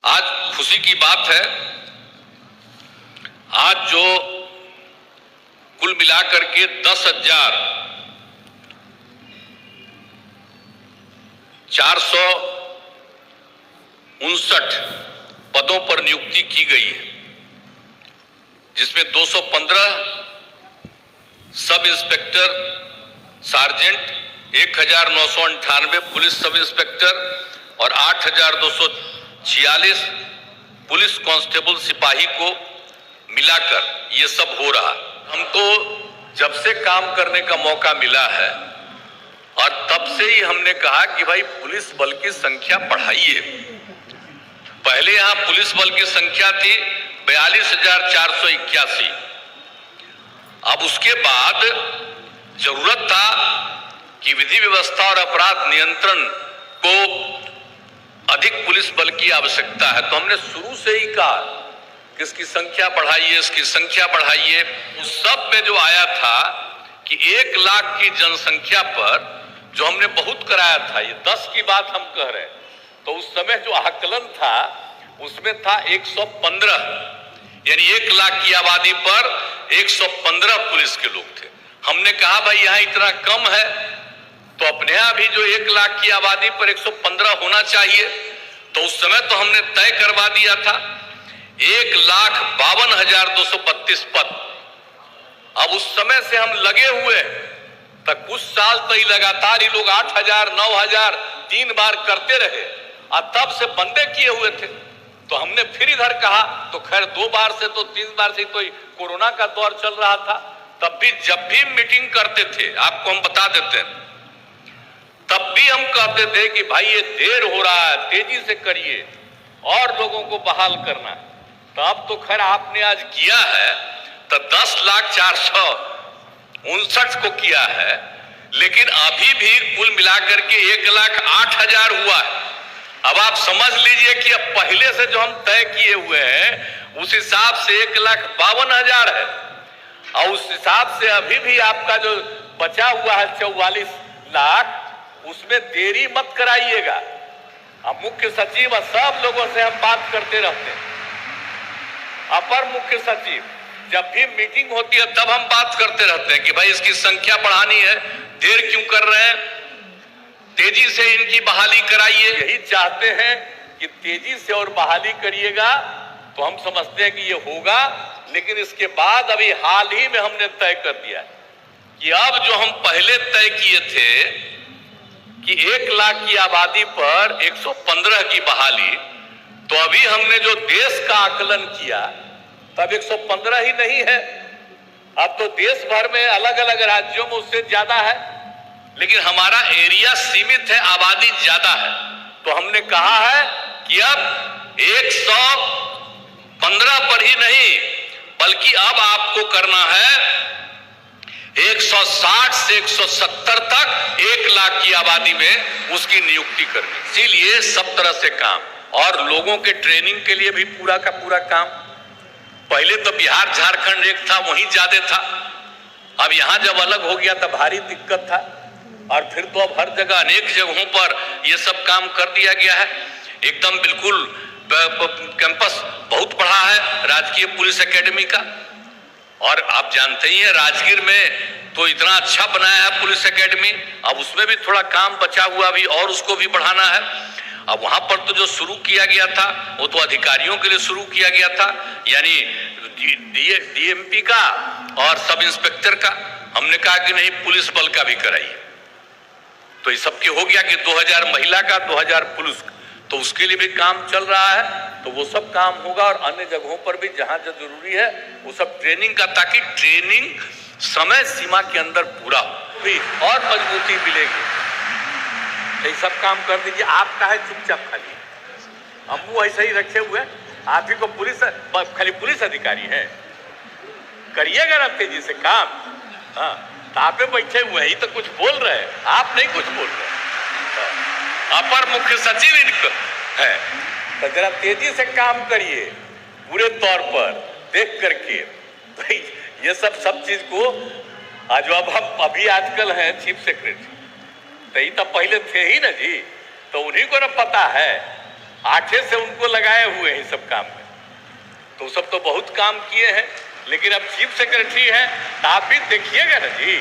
आज खुशी की बात है, आज जो कुल मिलाकर के 10,459 पदों पर नियुक्ति की गई है, जिसमें 215 sub inspector sergeant, 1998 police sub inspector और 8,246 पुलिस कांस्टेबल सिपाही को मिलाकर ये सब हो रहा। हमको जब से काम करने का मौका मिला है और तब से ही हमने कहा कि भाई पुलिस बल की संख्या बढ़ाइए। पहले यहां पुलिस बल की संख्या थी 42,481। अब उसके बाद जरूरत था कि विधि व्यवस्था और अपराध नियंत्रण को अधिक पुलिस बल की आवश्यकता है, तो हमने शुरू से ही कहा कि इसकी संख्या बढ़ाइए, इसकी संख्या बढ़ाइए। उस सब में जो आया था कि 1 लाख की जनसंख्या पर जो हमने बहुत कराया था, ये 10 की बात हम कह रहे हैं, तो उस समय जो आकलन था उसमें था 115, यानी 1 लाख की आबादी पर 115 पुलिस के लोग थे। हमने कहा भाई यहां इतना कम है, तो अपने यहां भी जो 1 लाख की आबादी पर 115 होना चाहिए। तो उस समय तो हमने तय करवा दिया था 1,52,232 पद। अब उस समय से हम लगे हुए तक कुछ साल तो लगातार ही लोग 8,000, 9,000 3 बार करते रहे और तब से बंदे किए हुए थे। तो हमने फिर इधर कहा, तो खैर 2 बार से तो 3 बार से तो कोरोना का दौर चल रहा था, तब भी जब भी मीटिंग करते थे, आपको हम बता देते हैं, तब भी हम कहते थे कि भाई ये देर हो रहा है, तेजी से करिए और लोगों को बहाल करना। तो अब तो खैर आपने आज किया है, तो 10,459 को किया है, लेकिन अभी भी कुल मिलाकर के 1,08,000 हुआ है। अब आप समझ लीजिए कि अब पहले से जो हम तय किए हुए हैं उस हिसाब से 1,52,000 है, और उस हिसाब से अभी भी आपका जो बचा हुआ है 44 लाख, उसमें देरी मत कराइएगा। अब मुख्य सचिव और सब लोगों से हम बात करते रहते हैं, अपर मुख्य सचिव जब भी मीटिंग होती है तब हम बात करते रहते हैं कि भाई इसकी संख्या बढ़ानी है, देर क्यों कर रहे हैं, तेजी से इनकी बहाली कराइए। यही चाहते हैं कि तेजी से और बहाली करिएगा, तो हम समझते हैं कि ये होगा। लेकिन इसके बाद अभी हाल ही में हमने तय कर दिया कि अब जो हम पहले तय किए थे कि 1 लाख की आबादी पर 115 की बहाली, तो अभी हमने जो देश का आकलन किया तब 115 ही नहीं है, अब तो देश भर में अलग अलग राज्यों में उससे ज्यादा है, लेकिन हमारा एरिया सीमित है, आबादी ज्यादा है। तो हमने कहा है कि अब 115 पर ही नहीं, बल्कि अब आपको करना है 160 से 170 तक 1 लाख की आबादी में उसकी नियुक्ति करनी। इसीलिए सब तरह से काम और लोगों के ट्रेनिंग के लिए भी पूरा का पूरा काम। पहले तो बिहार झारखंड एक था, वहीं ज्यादा था, अब यहां जब अलग हो गया तब भारी दिक्कत था, और फिर तो अब हर जगह अनेक जगहों पर ये सब काम कर दिया गया है। एकदम बिल्कुल कैंपस बहुत बड़ा है राजकीय पुलिस एकेडमी का, और आप जानते ही हैं राजगीर में तो इतना अच्छा बनाया है पुलिस एकेडमी, अब उसमें भी थोड़ा काम बचा हुआ भी और उसको भी बढ़ाना है। अब वहां पर तो जो शुरू किया गया था वो तो अधिकारियों के लिए शुरू किया गया था, यानी डीएमपी का और सब इंस्पेक्टर का। हमने कहा कि नहीं, पुलिस बल का भी कराइए। तो ये सबके हो गया कि 2,000 महिला का, 2,000 पुलिस का, तो उसके लिए भी काम चल रहा है। तो वो सब काम होगा, और अन्य जगहों पर भी जहां जो जरूरी है वो सब ट्रेनिंग का, ताकि ट्रेनिंग समय सीमा के अंदर पूरा हो, और मजबूती मिलेगी। ये सब काम कर दीजिए। आप काहे चुपचाप खाली, हम वो ऐसे ही रखे हुए, आप ही को पुलिस खाली पुलिस अधिकारी है, करिएगा ना तेजी से काम। हाँ, आप बैठे हुए ही तो कुछ बोल रहे हैं, आप नहीं कुछ बोल रहे। अपर मुख्य सचिव इनको है, तो जरा तेजी से काम करिए पूरे तौर पर देख करके। भाई ये सब चीज को आज अब हम अभी आजकल हैं चीफ सेक्रेटरी, तो ये तो पहले थे ही ना जी, तो उन्हीं को ना पता है। 8 से उनको लगाए हुए हैं सब काम में, तो सब तो बहुत काम किए हैं। लेकिन अब चीफ सेक्रेटरी है तो आप भी देखिएगा ना जी,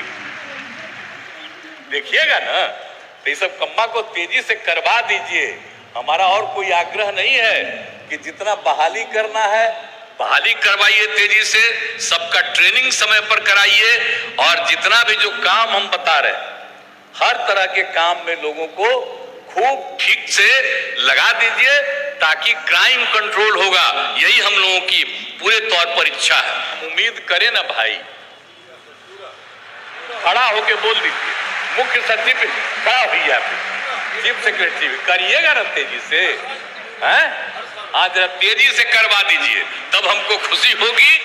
देखिएगा ना, तो ये सब कम्मा को तेजी से करवा दीजिए। हमारा और कोई आग्रह नहीं है कि जितना बहाली करना है बहाली करवाइए तेजी से, सबका ट्रेनिंग समय पर कराइए, और जितना भी जो काम हम बता रहे हैं हर तरह के काम में लोगों को खूब ठीक से लगा दीजिए, ताकि क्राइम कंट्रोल होगा। यही हम लोगों की पूरे तौर पर इच्छा है। हम उम्मीद करें ना भाई, खड़ा होके बोल दीजिए, मुख्य सचिव खड़ा हुई है, चीफ सेक्रेटरी भी करिएगा ना तेजी से, हैं? हाँ, जरा तेजी से करवा दीजिए, तब हमको खुशी होगी।